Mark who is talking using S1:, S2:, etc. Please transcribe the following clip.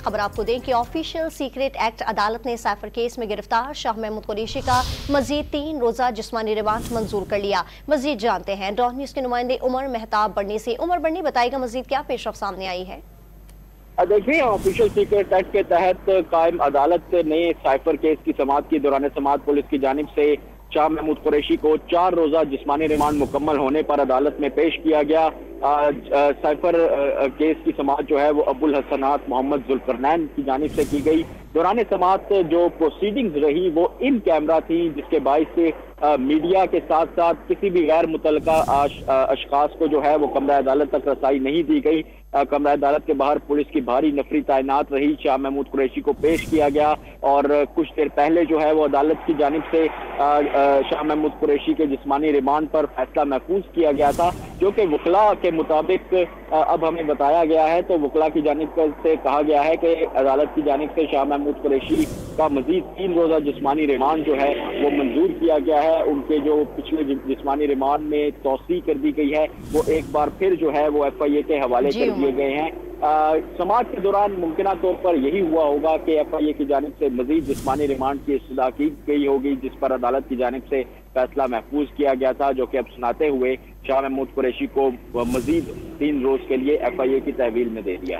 S1: खबर आपको दें कि ऑफिशियल सीक्रेट एक्ट अदालत ने साइफर केस में गिरफ्तार शाह महमूद कुरैशी का मजीद 3 रोजा जिस्मानी रिमांड मंजूर कर लिया। मजीद जानते हैं डॉन न्यूज के नुमाइंदे उमर मेहताब बर्नी से। उमर बर्नी बताएगा मजीद क्या पेशरफ सामने आई है।
S2: देखिए, ऑफिशियल सीक्रेट एक्ट के तहत कायम अदालत ने साइफर केस की समाअत की दौरान समाअत पुलिस की जानिब से शाह महमूद कुरैशी को 4 रोजा जिस्मानी रिमांड मुकम्मल होने पर अदालत में पेश किया गया। साइफर केस की समाअत जो है वो अबुल हसनात मोहम्मद जुल्करनैन की जानिब से की गई। दौरान समाअत जो प्रोसीडिंग्स रही वो इन कैमरा थी, जिसके बाइस से मीडिया के साथ साथ किसी भी गैर मुतल्लका अशखास को जो है वो कमरा अदालत तक रसाई नहीं दी गई। कमरा अदालत के बाहर पुलिस की भारी नफरी तैनात रही। शाह महमूद कुरैशी को पेश किया गया और कुछ देर पहले जो है वो अदालत की जानिब से शाह महमूद कुरैशी के जिस्मानी रिमांड पर फैसला महफूज किया गया था, जो कि वकला के मुताबिक अब हमें बताया गया है। तो वकला की जानिब से कहा गया है कि अदालत की जानिब से शाह महमूद कुरैशी का मजीद 3 रोजा जिस्मानी रिमांड जो है वो मंजूर किया गया है। उनके जो पिछले जिस्मानी रिमांड में तौसी कर दी गई है वो एक बार फिर जो है वो FIA के हवाले कर दिए गए हैं। समाअत के दौरान मुमकिन तौर पर यही हुआ होगा कि FIA की जानिब से मजीद जिस्मानी रिमांड की इस्तदा की गई होगी, जिस पर अदालत की जानिब से फैसला महफूज किया गया था, जो कि अब सुनाते हुए शाह महमूद कुरैशी को मजीद 3 रोज के लिए FIA की तहवील में दे दिया।